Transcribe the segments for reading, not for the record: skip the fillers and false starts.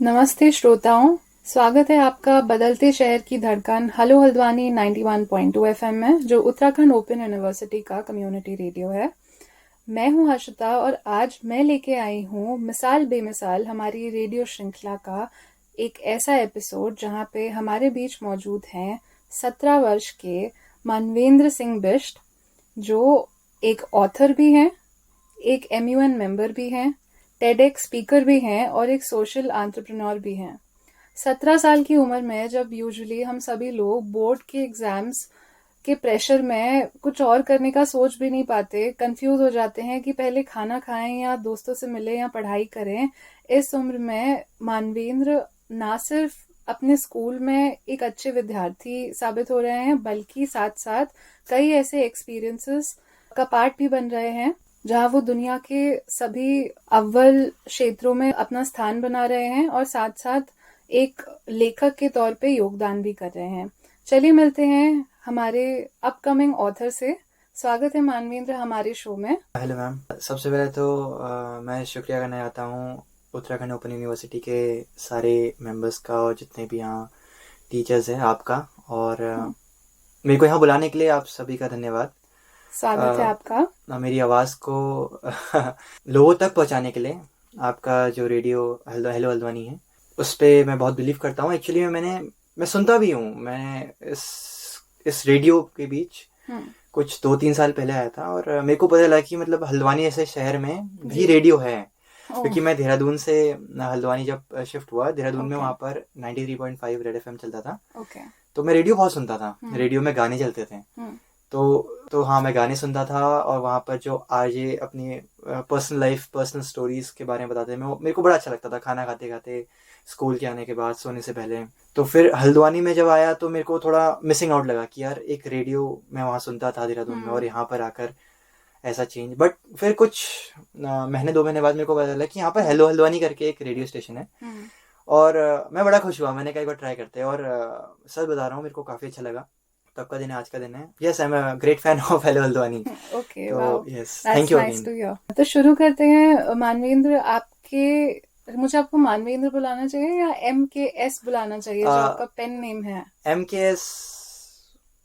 नमस्ते श्रोताओं, स्वागत है आपका बदलते शहर की धड़कन हेलो हल्द्वानी 91.2 एफएम में, जो उत्तराखंड ओपन यूनिवर्सिटी का कम्युनिटी रेडियो है। मैं हूं हर्षिता और आज मैं लेके आई हूं मिसाल बेमिसाल हमारी रेडियो श्रृंखला का एक ऐसा एपिसोड जहां पे हमारे बीच मौजूद हैं 17 वर्ष के मानवेंद्र सिंह बिष्ट, जो एक ऑथर भी हैं, एक MUN मेंबर भी हैं, टेडेक्स स्पीकर भी हैं और एक सोशल एंटरप्रेन्योर भी हैं। 17 साल की उम्र में जब यूजुअली हम सभी लोग बोर्ड के एग्जाम्स के प्रेशर में कुछ और करने का सोच भी नहीं पाते, कंफ्यूज हो जाते हैं कि पहले खाना खाएं या दोस्तों से मिलें या पढ़ाई करें। इस उम्र में मानवेंद्र ना सिर्फ अपने स्कूल में एक अच्छे विद्यार्थी साबित हो रहे हैं, बल्कि साथ साथ कई ऐसे एक्सपीरियंसेस का पार्ट भी बन रहे हैं जहां वो दुनिया के सभी अव्वल क्षेत्रों में अपना स्थान बना रहे हैं और साथ साथ एक लेखक के तौर पे योगदान भी कर रहे हैं। चलिए मिलते हैं हमारे अपकमिंग ऑथर से। स्वागत है मानवेंद्र हमारे शो में। हेलो मैम, सबसे पहले तो मैं शुक्रिया करना चाहता हूँ उत्तराखंड ओपन यूनिवर्सिटी के सारे मेंबर्स का और जितने भी यहाँ टीचर्स हैं आपका, और मेरे को यहाँ बुलाने के लिए आप सभी का धन्यवाद। स्वागत है आपका। मेरी आवाज़ को लोगों तक पहुँचाने के लिए आपका जो रेडियो हेलो हल्द्वानी है, उस पर मैं बहुत बिलीव करता हूँ। एक्चुअली मैं सुनता भी हूँ। मैं इस रेडियो के बीच कुछ 2-3 साल पहले आया था और मेरे को पता लगा कि मतलब हल्द्वानी ऐसे शहर में भी रेडियो है, क्योंकि मैं देहरादून से हल्द्वानी जब शिफ्ट हुआ, देहरादून में वहाँ पर 93.5 रेड FM चलता था। तो मैं रेडियो बहुत सुनता था, रेडियो में गाने चलते थे। तो हाँ, मैं गाने सुनता था और वहाँ पर जो आरजे अपनी पर्सनल लाइफ, पर्सनल स्टोरीज के बारे में बताते थे, मेरे को बड़ा अच्छा लगता था, खाना खाते खाते, स्कूल के आने के बाद, सोने से पहले। तो फिर हल्द्वानी में जब आया तो मेरे को थोड़ा मिसिंग आउट लगा कि यार एक रेडियो मैं वहाँ सुनता था देहरादून में और यहाँ पर आकर ऐसा चेंज। बट फिर कुछ महीने 2 महीने बाद मेरे को पता चला कि यहाँ पर हेलो हल्द्वानी करके एक रेडियो स्टेशन है और मैं बड़ा खुश हुआ। मैंने कहा एक बार ट्राई करते हैं और सच बता रहा हूँ, मेरे को काफ़ी अच्छा लगा। तब का दिन है, आज का दिन है। Yes, I am a great fan of hello Haldwani. Okay, तो यस, थैंक यू अगेन। तो शुरू करते हैं। मानवेंद्र, मुझे आपको मानवेंद्र बुलाना चाहिए या MKS बुलाना चाहिए, जो आपका पेन नेम है? MKS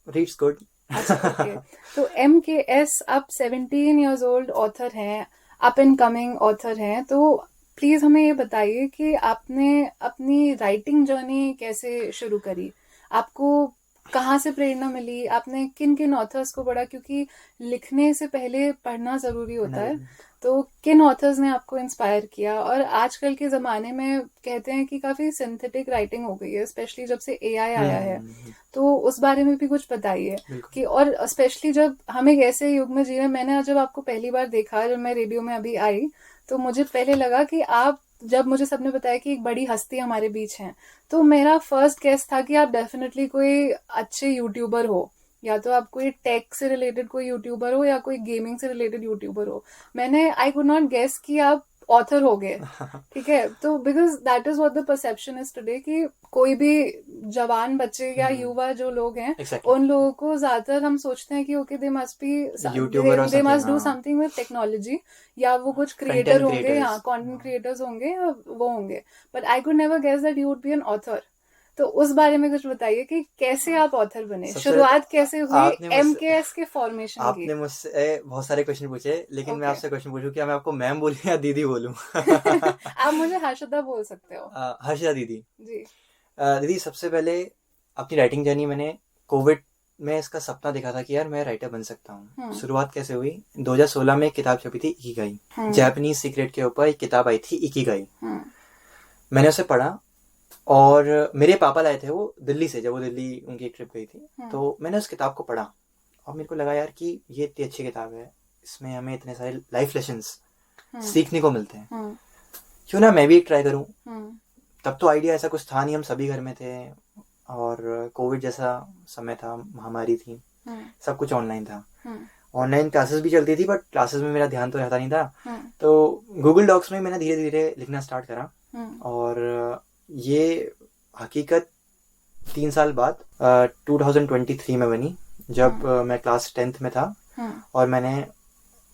reads good. अच्छा, ओके। तो MKS, आप 17 इयर्स ओल्ड ऑथर हैं, अप एंड कमिंग ऑथर हैं। तो प्लीज हमें ये बताइए कि आपने अपनी राइटिंग जर्नी कैसे शुरू करी? आपको कहाँ से प्रेरणा मिली? आपने किन किन ऑथर्स को पढ़ा? क्योंकि लिखने से पहले पढ़ना जरूरी होता है। तो किन ऑथर्स ने आपको इंस्पायर किया? और आजकल के जमाने में कहते हैं कि काफी सिंथेटिक राइटिंग हो गई है, स्पेशली जब से AI आया है। तो उस बारे में भी कुछ बताइए कि, और स्पेशली जब हम एक ऐसे युग में जी रहे हैं। मैंने जब आपको पहली बार देखा, जब मैं रेडियो में अभी आई, तो मुझे पहले लगा कि आप, जब मुझे सबने बताया कि एक बड़ी हस्ती हमारे बीच है, तो मेरा फर्स्ट गेस था कि आप डेफिनेटली कोई अच्छे यूट्यूबर हो, या तो आप कोई टेक से रिलेटेड कोई यूट्यूबर हो या कोई गेमिंग से रिलेटेड यूट्यूबर हो। आई कुड नॉट गेस कि आप ऑथर हो गए। ठीक है, तो because that is what the perception is today, कि कोई भी जवान बच्चे या युवा जो लोग हैं, उन लोगों को ज्यादातर हम सोचते हैं कि okay, they must do something with technology, या वो कुछ क्रिएटर होंगे, हाँ, कंटेंट क्रिएटर्स होंगे या वो होंगे। But I could never guess that you would be an author. तो उस बारे में कुछ बताइए कि कैसे आप ऑथर बने, शुरुआत कैसे हुई MKS के फॉर्मेशन की? आपने मुझसे बहुत सारे क्वेश्चन पूछे, लेकिन मैं आपसे क्वेश्चन पूछूं, क्या मैं आपको मैम बोलूं या दीदी बोलूं? आप मुझे हर्षदा बोल सकते हो। हर्षदा दीदी जी। दीदी, सबसे पहले अपनी राइटिंग जर्नी मैंने कोविड में इसका सपना देखा था कि यार मैं राइटर बन सकता हूँ। शुरुआत कैसे हुई? 2016 में एक किताब छपी थी, इकिगाई, जापानीज सीक्रेट के ऊपर एक किताब आई थी, इकिगाई। मैंने उसे पढ़ा और मेरे पापा लाए थे वो दिल्ली से, जब वो दिल्ली उनकी एक ट्रिप गई थी, तो मैंने उस किताब को पढ़ा और मेरे को लगा यार कि ये इतनी अच्छी किताब है, इसमें हमें इतने सारे लाइफ लेसन्स सीखने को मिलते हैं, क्यों ना मैं भी एक ट्राई करूं। तब तो आइडिया ऐसा कुछ था नहीं, हम सभी घर में थे और कोविड जैसा समय था, महामारी थी, सब कुछ ऑनलाइन था। ऑनलाइन क्लासेस भी चलती थी, बट क्लासेस में मेरा ध्यान तो रहता नहीं था। तो गूगल डॉक्स में मैंने धीरे धीरे लिखना स्टार्ट करा और ये हकीकत 3 साल बाद 2023 में बनी, जब मैं क्लास 10th में था और मैंने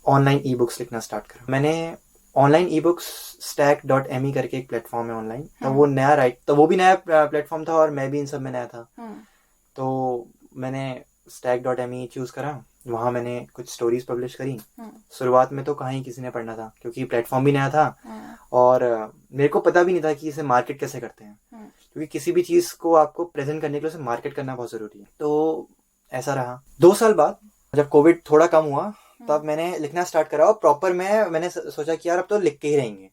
ऑनलाइन ई बुक्स लिखना स्टार्ट करा। मैंने ऑनलाइन ई बुक्स stack.me करके एक प्लेटफॉर्म है ऑनलाइन, तो वो नया तो वो भी नया प्लेटफॉर्म था और मैं भी इन सब में नया था। तो मैंने stack.me चूज करा, वहाँ मैंने कुछ स्टोरीज पब्लिश करी। शुरुआत में तो कहाँ ही किसी ने पढ़ना था, क्योंकि प्लेटफॉर्म भी नया था और मेरे को पता भी नहीं था कि इसे मार्केट कैसे करते हैं, क्योंकि किसी भी चीज को आपको प्रेजेंट करने के लिए उसे मार्केट करना बहुत जरूरी है। तो ऐसा रहा। 2 साल बाद जब कोविड थोड़ा कम हुआ तब मैंने लिखना स्टार्ट करा, और प्रॉपर मैंने सोचा कि यार अब तो लिख के ही रहेंगे।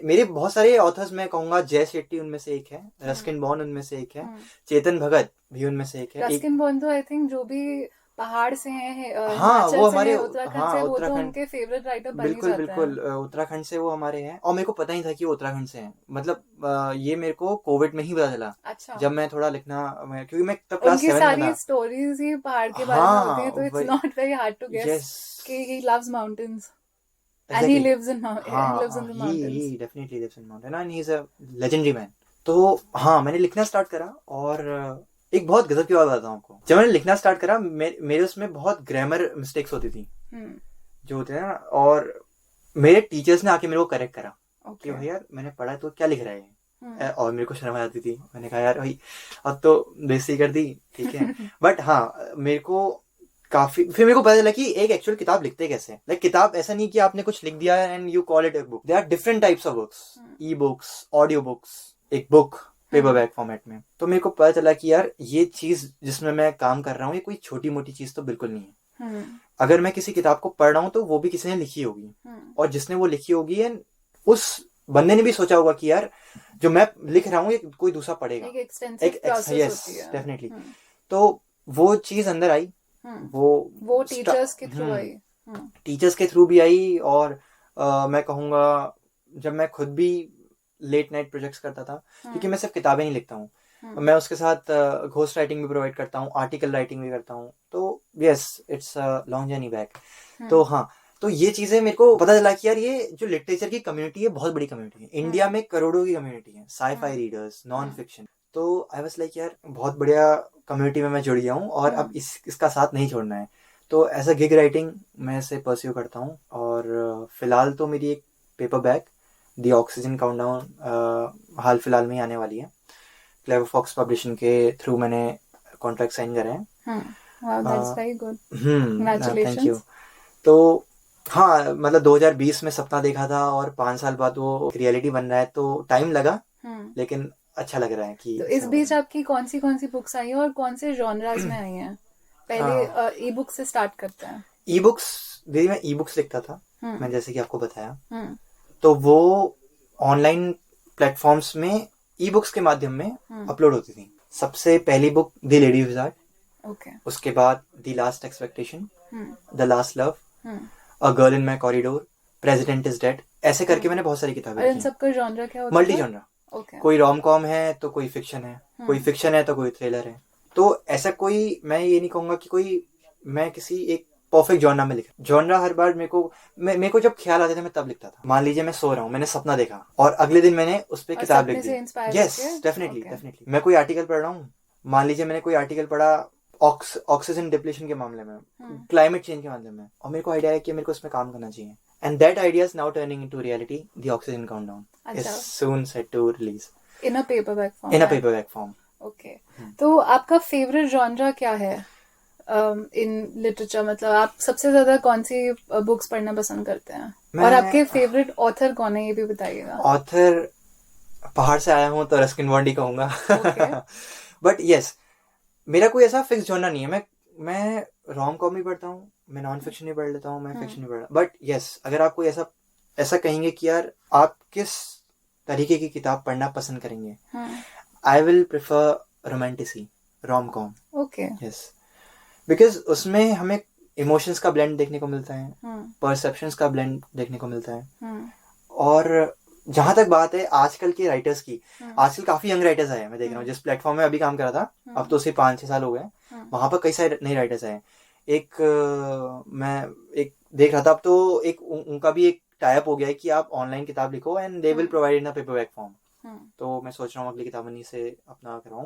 मेरे बहुत सारे ऑथर्स, मैं कहूंगा जय शेट्टी उनमें से एक है, रस्किन बॉन्ड उनमें से एक है, चेतन भगत भी उनमें से एक है। रस्किन बॉन्ड तो आई थिंक जो भी पहाड़ से हैं, हाँ वो हमारे उत्तराखंड से, वो तो उनके फेवरेट राइटर बन ही जाते हैं। बिल्कुल उत्तराखंड से वो हमारे हैं, और मेरे को पता ही था कि वो उत्तराखंड से हैं। मतलब ये मेरे को कोविड में ही पता चला। अच्छा। जब मैं थोड़ा लिखना, क्योंकि मैं तब क्लास 7 में था। उनकी सारी स्टोरीज ही पहाड़ के बारे में होती हैं, तो it's not very hard to guess कि he loves mountains and he lives in the mountains. He definitely lives in mountain and he's a legendary man. तो हाँ, मैंने लिखना स्टार्ट करा, और एक बहुत गजब की बात बताता हूँ आपको। जब मैंने लिखना स्टार्ट करा, मेरे उसमें बहुत ग्रामर मिस्टेक्स होती थी जो होते हैं ना, और मेरे टीचर्स ने आके मेरे को करेक्ट करा कि भाई यार मैंने पढ़ा तो क्या लिख रहा है, और मेरे को शर्म आ जाती थी। मैंने कहा यार भाई अब तो बेइज्जती कर दी, ठीक है। बट हाँ, मेरे को काफी, फिर मेरे को पता चला कि एक एक्चुअल किताब लिखते कैसे। लाइक किताब ऐसा नहीं कि आपने कुछ लिख दिया and you call it a book. There are different types of books, e books, audio books, एक बुक पेपरबैक फॉर्मेट में। तो मेरे को पता चला कि यार ये चीज जिसमें मैं काम कर रहा हूँ ये कोई छोटी मोटी चीज तो बिल्कुल नहीं है। अगर मैं किसी किताब को पढ़ रहा हूँ तो वो भी किसी ने लिखी होगी, और जिसने वो लिखी होगी एंड उस बंदे ने भी सोचा होगा कि यार जो मैं लिख रहा हूँ ये कोई दूसरा पढ़ेगा। Yes definitely. तो वो चीज अंदर आई, वो टीचर्स के थ्रू आई, टीचर्स के थ्रू भी आई। और मैं कहूँगा जब मैं खुद भी लेट नाइट प्रोजेक्ट्स करता था, क्योंकि मैं सिर्फ किताबें नहीं लिखता हूँ, मैं उसके साथ घोस्ट राइटिंग भी प्रोवाइड करता हूँ, आर्टिकल राइटिंग भी करता हूँ। तो yes, it's long journey back. तो हाँ, तो ये चीजें मेरे को पता चला कि यार ये जो लिटरेचर की कम्युनिटी है बहुत बड़ी कम्युनिटी है। इंडिया में करोड़ों की कम्युनिटी है, साई-फाई रीडर्स, नॉन फिक्शन। तो आई वाज लाइक यार बहुत बढ़िया कम्युनिटी में मैं जुड़ गया हूँ, और अब इसका साथ नहीं छोड़ना है। तो एज अ गिग राइटिंग मैं इसे परस्यू करता हूँ, और फिलहाल तो मेरी एक paperback the oxygen countdown हाल फिलहाल में ही आने वाली है। क्लेवर फॉक्स पब्लिशिंग के थ्रू मैंने कॉन्ट्रैक्ट साइन करे हैं। That's very good, congratulations. Thank you. तो हाँ, मतलब 2020 में सपना देखा था और 5 साल बाद वो रियलिटी बन रहा है, तो टाइम लगा लेकिन अच्छा लग रहा है कि। तो इस बीच आपकी कौन सी बुक्स आई हैं और कौन से जॉनरास में आई हैं? पहले ई बुक से स्टार्ट करते हैं। ई बुक्स, दीदी मैं ई बुक्स लिखता था, मैं जैसे कि आपको बताया, तो वो ऑनलाइन प्लेटफॉर्म्स में ई बुक्स के माध्यम में अपलोड होती थी। सबसे पहली बुक द लेडी विजार्ड, उसके बाद the last expectation, the last love, a girl in my corridor, president is dead, ऐसे करके मैंने बहुत सारी किताबें लिखी। इन सबका जॉनरा क्या होता है? Multi genre. कोई रोम कॉम है तो कोई फिक्शन है, कोई फिक्शन है तो कोई थ्रिलर है। तो ऐसा कोई, मैं ये नहीं कहूंगा कि कोई मैं किसी एक परफेक्ट जॉनरा में लिखा। जॉनरा हर बार मेरे को जब ख्याल आते थे मैं तब लिखता था। मान लीजिए मैं सो रहा हूँ, मैंने सपना देखा और अगले दिन मैंने उस पर किताब लिख दी। Yes definitely. मैं कोई आर्टिकल पढ़ रहा हूँ, मान लीजिए मैंने कोई आर्टिकल पढ़ा ऑक्सीजन डिप्लीशन के मामले में, क्लाइमेट चेंज के मामले में, और मेरे को आइडिया है कि मेरे को इसमें काम करना चाहिए, and that idea is now turning into reality. The Oxygen Countdown is soon set to release in a paperback form. Okay. तो आपका फेवरेट जॉनरा क्या है इन लिटरेचर? मतलब आप सबसे ज्यादा कौन सी बुक्स पढ़ना पसंद करते हैं, और आपके फेवरेट ऑथर कौन है ये भी बताइएगा। ऑथर पहाड़ से आया हूँ तो रस्किन बॉन्ड ही कहूंगा। बट यस, मेरा कोई ऐसा फिक्स जॉनर नहीं है। मैं रोम कॉम भी पढ़ता हूँ, मैं नॉन फिक्शन भी पढ़ लेता हूँ, मैं फिक्शन भी पढ़। बट यस, अगर आप कोई ऐसा कहेंगे कि यार आप किस तरीके की किताब पढ़ना पसंद करेंगे, I will prefer romantasy, rom com. Okay. Yes, because उसमें हमें इमोशंस का ब्लेंड देखने को मिलता है, परसेप्शंस का ब्लेंड देखने को मिलता है। और जहां तक बात है आजकल के राइटर्स की, आजकल काफी यंग राइटर्स आए हैं। मैं देख रहा हूँ जिस प्लेटफॉर्म में अभी काम कर रहा था, अब तो उसे 5-6 साल हो गए, वहां पर कई सारे नए राइटर्स आए। मैं एक देख रहा था, अब तो एक उनका भी एक टाइप हो गया है कि आप ऑनलाइन किताब लिखो and they will provide in a paperback form. तो मैं सोच रहा हूँ अगली किताब उन्हीं से अपना कराऊं।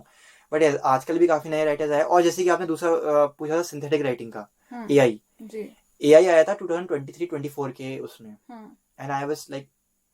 बट आजकल भी काफी नए राइटर्स आए, और जैसे कि आपने दूसरा पूछा था सिंथेटिक राइटिंग का, एआई आया था 2023-24 के उसमें, and I was like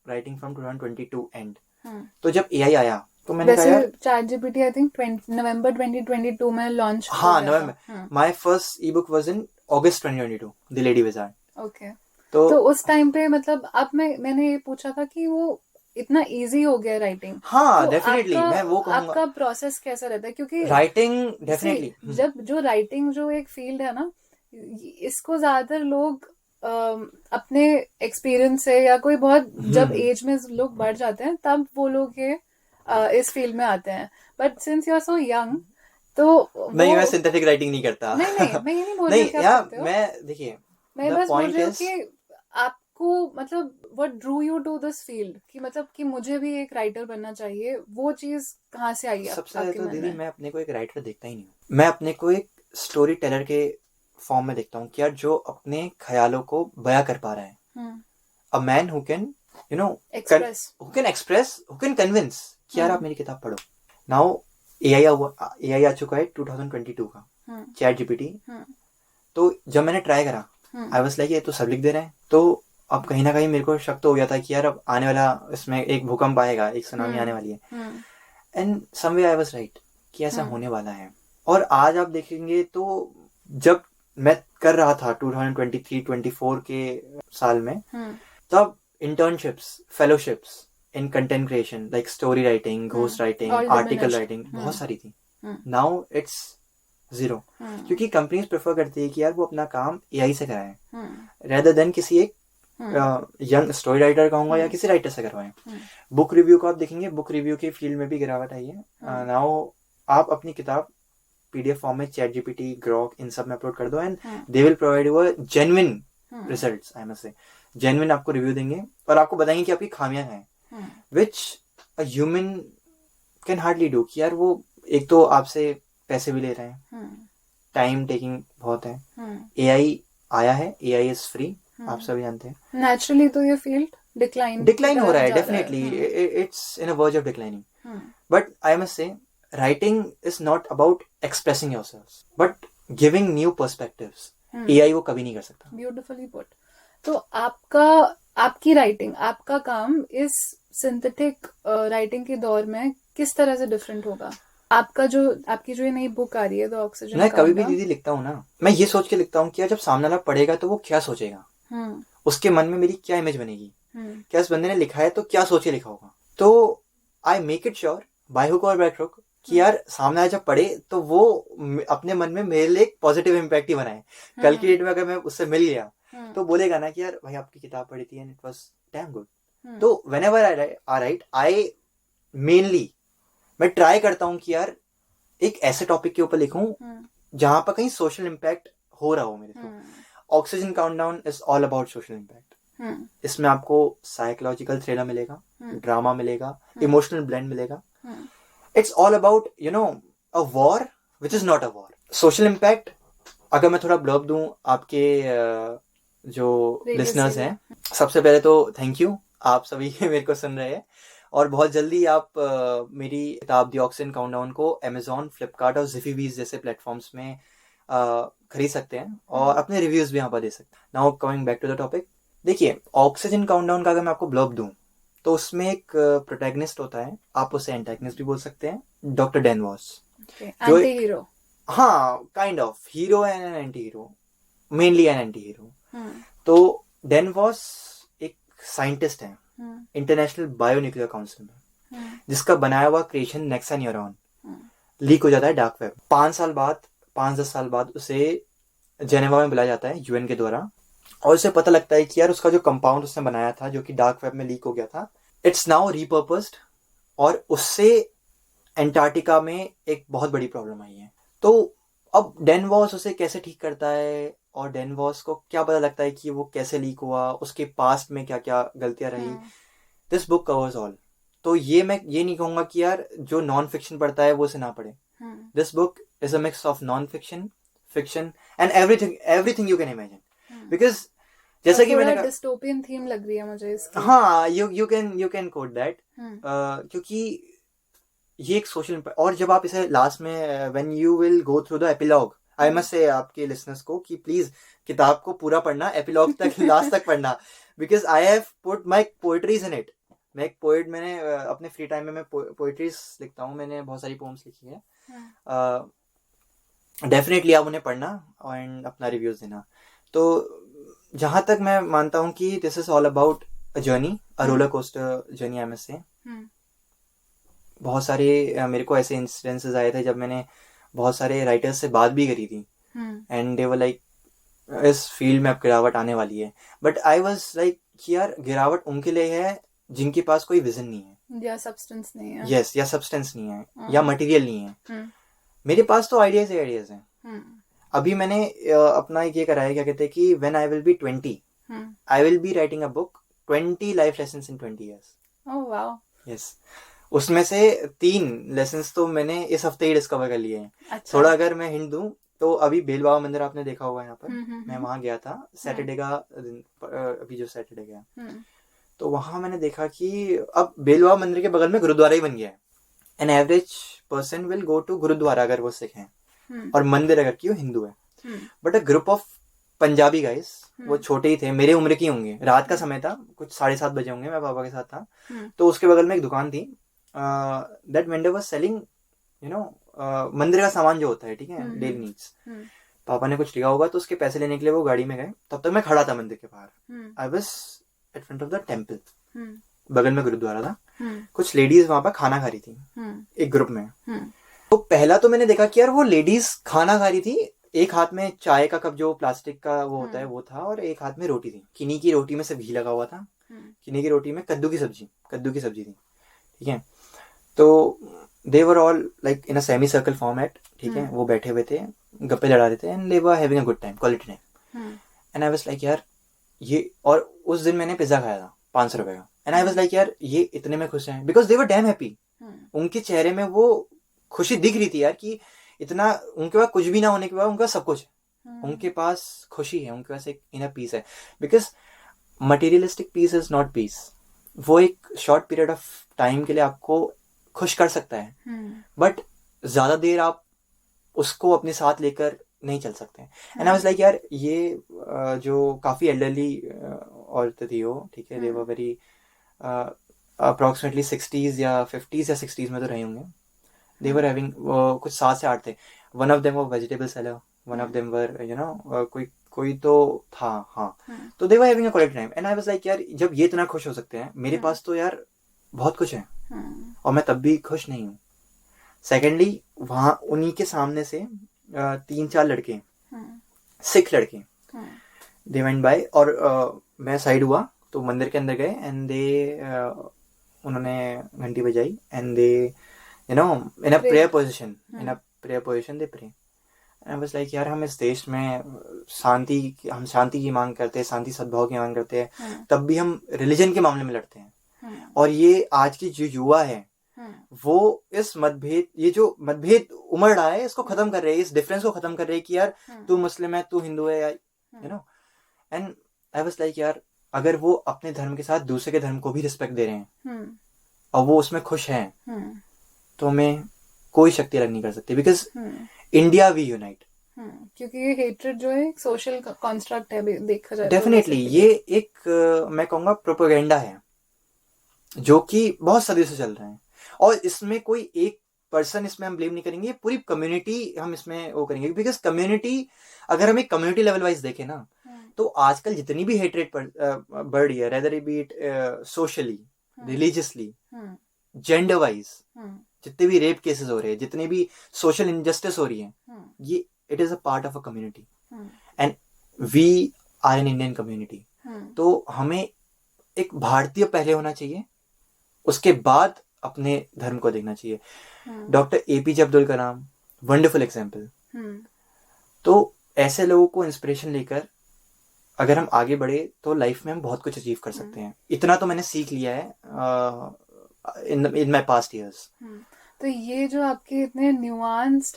writing from 2022 and. Hmm. तो जब एआई आया तो मैंने कहा वैसे यार chat GPT I think November 2022 में लॉन्च हो हाँ गया था. November. My first e book was in August 2022, the lady wizard. Okay. तो तो उस टाइम पे मतलब अब मैंने ये पूछा था कि वो इतना इजी हो गया राइटिंग. हाँ तो डेफिनेटली आपका मैं वो कहूंगा आपका प्रोसेस कैसा रहता है? क्योंकि राइटिंग see, डेफिनेटली. जब जो राइटिंग जो एक फील्ड है ना, इसको ज्यादातर लोग अपने एक्सपीरियंस से या कोई बहुत जब एज में लोग बढ़ जाते हैं तब वो लोग ये इस फील्ड में आते हैं. But since you are so young तो नहीं वो मैं सिंथेटिक राइटिंग नहीं करता. नहीं मैं ये नहीं बोल रही नहीं हूँ कि आप यार करते हो. मैं देखिए मैं द बस बोल पॉइंट रही हूँ इज कि आपको मतलब what drew you to this field कि मतलब कि मुझे भी एक राइटर बनना चाहिए, वो चीज कहाँ से आई सबसे पहले आपके तो मन दीदी में? मैं अपने को एक राइटर देखता ही नहीं हूँ. मैं अपने को एक स्टोरी टेलर के फॉर्म में देखता हूँ कि यार जो अपने ख्यालों को बयां कर पा रहा है. A man who can you know express who can convince कि यार आप मेरी किताब पढ़ो. नाउ एआई आ चुका है 2022 का, चैट जीपीटी. तो जब मैंने ट्राई करा आई वाज लाइक ये तो सब लिख दे रहे हैं. तो अब कहीं ना कहीं मेरे को शक तो हो गया था कि यार अब आने वाला इसमें एक भूकंप आएगा, एक सुनामी आने वाली है. And someway I was right कि ऐसा होने वाला है. और आज आप देखेंगे तो जब मैं कर रहा था 2023-24 के साल में, तब इंटर्नशिप्स, फेलोशिप्स इन content creation like story writing, ghost writing, article writing बहुत सारी थी. Now it's zero. क्योंकि कंपनीज प्रेफर करती है कि यार वो अपना काम एआई से कराएं रेदर देन किसी एक यंग स्टोरी राइटर कहूंगा या किसी राइटर से करवाएं. बुक रिव्यू को आप देखेंगे, बुक रिव्यू की फील्ड में भी गिरावट आई है. नाउ आप अपनी किताब पीडीएफ फॉर्म में चैट जीपीटी, ग्रॉक इन सब में अपलोड कर दो and they will provide you a genuine results. I must say genuine आपको रिव्यू देंगे और आपको बताएंगे कि आपकी खामियां हैं which a human can hardly do. कि यार वो एक तो आपसे पैसे भी ले रहे हैं, टाइम टेकिंग बहुत है. एआई आया है, एआई इज फ्री, आप सभी जानते हैं. नेचुरली तो ये फील्ड डिक्लाइन हो रहा है definitely. It's in a verge of declining. But I must से writing is not about expressing yourself but giving new perspectives. AI वो कभी नहीं कर सकता. Beautifully put. तो आपकी राइटिंग, आपका काम इस सिंथेटिक राइटिंग के दौर में किस तरह से डिफरेंट होगा? आपकी जो ये नई बुक आ रही है द ऑक्सीजन, मैं कभी भी दीदी लिखता हूँ ना, मैं ये सोच के लिखता हूँ कि यार जब सामने वाला पढ़ेगा तो वो क्या सोचेगा, उसके मन में मेरी क्या इमेज बनेगी, क्या इस बंदे ने लिखा है तो क्या सोच के लिखा होगा. तो I make it sure by hook और बाय क्रुक कि यार सामने जब पढ़े तो वो अपने मन में मेरे लिए एक पॉजिटिव इम्पैक्ट ही बनाए. कल की डेट में अगर मैं उससे मिल गया तो बोलेगा ना कि यार भाई आपकी किताब पढ़ी थी and it was damn good. तो whenever I write I mainly मैं ट्राई करता हूँ कि यार एक ऐसे टॉपिक के ऊपर लिखूं जहां पर कहीं सोशल इम्पैक्ट हो रहा हो मेरे through. Oxygen countdown is all about social impact. इसमें आपको साइकोलॉजिकल थ्रिलर मिलेगा, ड्रामा मिलेगा, इमोशनल ब्लेंड मिलेगा. It's all about you know a war which is not a war. Social impact अगर मैं थोड़ा ब्लर्ब दूं आपके जो लिसनर्स हैं, सबसे पहले तो थैंक यू आप सभी मेरे को सुन रहे हैं. और बहुत जल्दी आप मेरी किताब द ऑक्सीजन काउंटडाउन को अमेजॉन, फ्लिपकार्ट और जिफीबीज जैसे प्लेटफॉर्म्स में खरीद सकते हैं और अपने रिव्यूज भी यहाँ पर दे सकते हैं. Now coming back to the topic, देखिए ऑक्सीजन काउंटडाउन का अगर मैं आपको ब्लर्ब दूं तो उसमें एक प्रोटैगनिस्ट होता है, आप उसे एंटैगनिस्ट भी बोल सकते हैं, doctor Dan Voss. Anti hero. हाँ kind of hero and an anti hero, mainly an anti hero. तो डैन वॉस एक साइंटिस्ट है इंटरनेशनल बायोन्यूक्लियर काउंसिल में, जिसका बनाया हुआ क्रिएशन नेक्सा न्यूरॉन लीक हो जाता है डार्क वेब. 5-10 साल बाद उसे जेनेवा में बुलाया जाता है यूएन के द्वारा और उसे पता लगता है कि यार उसका जो कंपाउंड उसने बनाया था जो कि डार्क वेब में लीक हो गया था, इट्स नाउ रीपर्पस्ड और उससे एंटार्क्टिका में एक बहुत बड़ी प्रॉब्लम आई है. तो अब डैन वॉस उसे कैसे ठीक करता है और डैन वॉस को क्या पता लगता है कि वो कैसे लीक हुआ, उसके पास्ट में क्या क्या गलतियां रही. This book covers all. तो ये मैं ये नहीं कहूंगा कि यार जो नॉन फिक्शन पढ़ता है वो उसे ना पढ़े. This book is a mix of non fiction, fiction and everything you can imagine. Because जैसा कि मैंने डिस्टोपियन थीम लग रही है मुझे इसकी. हाँ यू कैन कोट दैट. क्योंकि ये एक सोशल इम्पैक्ट. और जब आप इसे लास्ट में when you will go through the epilogue, I must से आपके लिसनर्स को कि प्लीज किताब को पूरा पढ़ना, एपिलॉग तक लास्ट तक पढ़ना, because I have put my poetries in it. मैं एक पोएट, मैंने अपने फ्री टाइम में मैं पोएट्रीज लिखता हूँ. मैंने बहुत सारी पोम्स लिखी है. डेफिनेटली आप उन्हें पढ़ना एंड अपना रिव्यूज देना. तो जहाँ तक मैं मानता हूँ कि this is all about a journey, a roller coaster journey I must से. बहुत सारे मेरे को ऐसे इंसिडेंसेस आए थे जब मैंने बहुत सारे राइटर्स से बात भी करी थी एंड दे वर लाइक इस फील्ड में अब गिरावट आने वाली है. बट आई वाज लाइक कि यार गिरावट उनके लिए है जिनके पास कोई विजन नहीं है या सब्सटेंस नहीं है. यस, या सब्सटेंस नहीं है या मटेरियल नहीं है. मेरे पास तो आइडियाज ही आइडियाज हैं. अभी मैंने अपना ये करा है, क्या कहते हैं कि when I will be 20 I will be writing a book 20 life lessons in 20 years. Oh wow. Yes. उसमें से 3 लेसन्स तो मैंने इस हफ्ते ही डिस्कवर कर लिए हैं. अच्छा. थोड़ा अगर मैं हिंट दूं तो अभी बेल बाबा मंदिर आपने देखा होगा यहाँ पर. मैं वहां गया था सैटरडे का दिन, अभी जो सैटरडे गया. तो वहां मैंने देखा कि अब बेल बाबा मंदिर के बगल में गुरुद्वारा ही बन गया है. An average person will go to gurdwara अगर वो सिख हैं और मंदिर अगर कि वो हिंदू है. But a group of Punjabi guys, वो छोटे ही थे, मेरे उम्र के होंगे, रात का समय था, कुछ 7:30 बजे होंगे, मैं पापा के साथ था. तो उसके बगल में एक दुकान थी. That vendor was selling you know मंदिर का सामान जो होता है, ठीक है, डेली नीड्स. पापा ने कुछ लिया होगा तो उसके पैसे लेने के लिए वो गाड़ी में गए. तब तक मैं खड़ा था मंदिर के बाहर. I was at front of the temple. बगल में गुरुद्वारा था. कुछ लेडीज वहां पर खाना खा रही थी एक ग्रुप में. तो पहला तो मैंने देखा कि यार वो लेडीज खाना खा रही थी. एक हाथ में चाय का कप जो प्लास्टिक का वो होता है वो था, और एक हाथ में रोटी थी. किन्नी की रोटी में सिर्फ घी लगा हुआ था. किन्नी की रोटी में कद्दू की सब्जी थी. ठीक है. तो they were all like in a semi circle format. ठीक है. वो बैठे हुए थे, गप्पे लड़ा रहे थे and they were having a good time, quality time. And I was like यार ये, और उस दिन मैंने पिज्जा खाया था 500 रुपए का. एंड आई वाज लाइक यार ये इतने में खुश हैं because they were dam happy. उनके चेहरे में वो खुशी दिख रही थी यार कि इतना, उनके पास कुछ भी ना होने के बाद उनका सब कुछ है. उनके पास खुशी है, उनके पास एक इनर पीस है. Because materialistic peace is not peace. वो एक शॉर्ट पीरियड ऑफ टाइम के लिए आपको खुश कर सकता है, बट ज्यादा देर आप उसको अपने साथ लेकर नहीं चल सकते. एंड आई वाज लाइक यार ये जो काफी एल्डरली औरतें थी वो, ठीक है, दे वर वेरी अप्रोक्सीमेटली 60s या 50s या 60s में तो रहे होंगे. They were having कुछ 7 से 8 थे. One of them was vegetable seller. One of them were कोई तो था. हाँ. तो they were having a quality time. And I was like यार जब ये इतना खुश हो सकते हैं, मेरे पास तो यार बहुत कुछ है और मैं तब भी खुश नहीं हूँ. सेकेंडली वहाँ उन्हीं के सामने से 3-4 लड़के, सिख लड़के, they went by, और मैं साइड हुआ तो मंदिर के अंदर गए एंड दे उन्होंने घंटी बजाई and they in a prayer position, they pray. And I was like यार हम इस देश में हम शांति की मांग करते हैं, शांति सद्भाव की मांग करते हैं, तब भी हम रिलीजन के मामले में लड़ते हैं. और ये आज की जो युवा है वो इस मतभेद, ये जो मतभेद उमड़ रहा है, इसको खत्म कर रहे हैं, इस डिफरेंस को खत्म कर रहे हैं कि यार तू मुस्लिम है, तू हिंदू है, एंड आई वाज लाइक यार अगर वो अपने धर्म के साथ दूसरे के धर्म को भी रिस्पेक्ट दे रहे हैं और वो उसमें खुश हैं, तो हमें कोई शक्ति अलग नहीं कर सकती. Because India we unite. क्योंकि ये हेट्रेड जो है सोशल कंस्ट्रक्ट है, देखा जाए डेफिनेटली ये एक मैं कहूँगा प्रोपेगेंडा है जो कि बहुत सदियों से चल रहा है. और इसमें कोई एक पर्सन इसमें हम ब्लेम नहीं करेंगे, पूरी कम्युनिटी हम इसमें वो करेंगे. बिकॉज कम्युनिटी, अगर हम एक कम्युनिटी लेवल वाइज देखें ना, तो आजकल जितनी भी हेट्रेड बढ़ रही है, rather B it socially, religiously, gender wise, जितने भी रेप केसेस हो रहे हैं, जितने भी सोशल इनजस्टिस हो रही है, ये it is a part of a community and we are an Indian community. तो हमें एक भारतीय पहले होना चाहिए, उसके बाद अपने धर्म को देखना चाहिए. Doctor APJ Abdul Kalam, wonderful example. तो ऐसे लोगों को इंस्पिरेशन लेकर अगर हम आगे बढ़े तो लाइफ में हम बहुत कुछ अचीव कर सकते हैं. इतना तो मैंने सीख लिया है in my past years. तो ये जो आपके इतने न्यूआंस्ड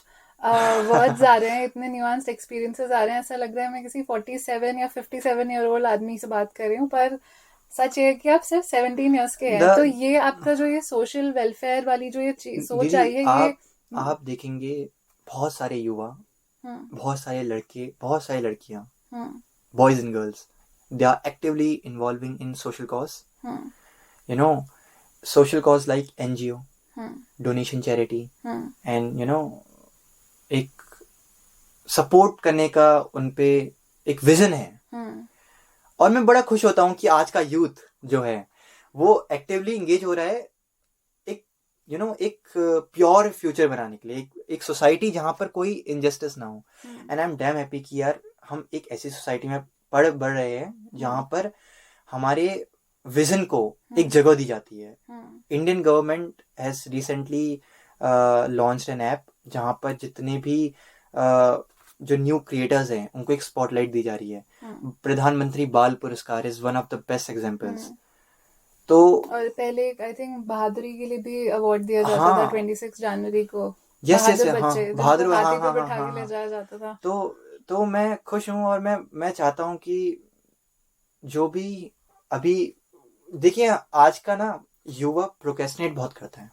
वर्ड्स आ रहे हैं, इतने न्यूआंस्ड एक्सपीरियंसेस आ रहे हैं, ऐसा लग रहा है मैं किसी 47 या 57 ईयर ओल्ड आदमी से बात कर रही हूँ, पर सच है कि आप सिर्फ 17 ईयर्स के हैं. तो ये आपका जो ये सोशल वेलफेयर वाली जो ये सोच आई है, ये आप देखेंगे बहुत सारे युवा, बहुत सारे लड़के, बहुत सारी लड़कियां, boys and girls, they are actively involving in social cause, you know, social cause like NGO, donation charity, and you know, एक सपोर्ट करने का उनपे एक विजन है. और मैं बड़ा खुश होता हूँ कि आज का यूथ जो है वो एक्टिवली इंगेज हो रहा है एक यू नो एक प्योर फ्यूचर बनाने के लिए, एक सोसाइटी जहाँ पर कोई इनजस्टिस ना हो. And I am damn happy कि यार हम एक ऐसी सोसाइटी में बढ़ रहे हैं जहाँ पर हमारे विजन को एक जगह दी जाती है. Indian government has recently launched N app जहाँ पर जितने भी जो न्यू क्रिएटर्स हैं उनको एक स्पॉटलाइट दी जा रही है. प्रधानमंत्री बाल पुरस्कार is one of the best examples. तो और पहले आई थिंक बहादुरी के लिए भी अवार्ड दिया जाता था 26 जनवरी को. यस यस बहादुर हाथी पे बिठा के ले जाया जाता था. तो मैं खुश हूँ और मैं चाहता हूँ कि जो भी अभी देखिए आज का ना युवा प्रोक्रेस्टिनेट बहुत करता है.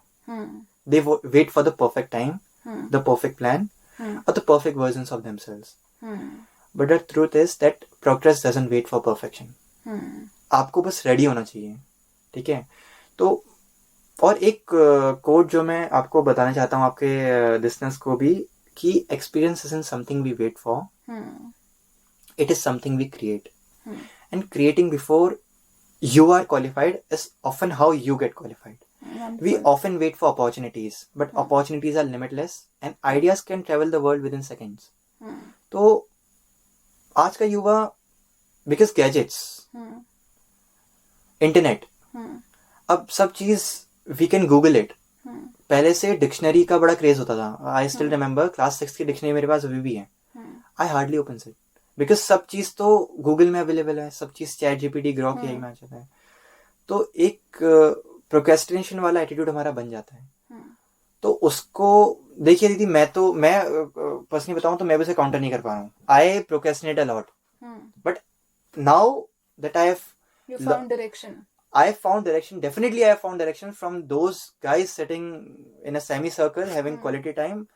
They wait for the perfect time, the perfect plan or the perfect versions of themselves. But the truth is that progress doesn't wait for perfection. आपको बस रेडी होना चाहिए. ठीक है. तो और एक कोड जो मैं आपको बताना चाहता हूँ आपके लिसनर्स को भी कि experience isn't something we wait for. It is something we create. And creating before you are qualified is often how you get qualified. We often wait for opportunities, but opportunities are limitless and ideas can travel the world within seconds. तो आज का युवा because gadgets, internet, अब सब चीज we can google it. पहले से dictionary का बड़ा क्रेज होता था. I still remember क्लास 6 की डिक्शनरी मेरे पास अभी भी है. I hardly opens it because सब चीज तो गूगल में अवेलेबल है. सब चीज ChatGPT, Grok AI में आ जाता है. तो एक प्रोक्रेस्टिनेशन वाला एटीट्यूड हमारा बन जाता है. तो उसको देखिए दीदी, मैं पर्सनली बताऊं तो मैं भी उसे काउंटर नहीं कर पा रहा हूँ. I procrastinate a lot, but now that I have found direction, definitely I have found direction from those guys sitting in a semi circle having quality time,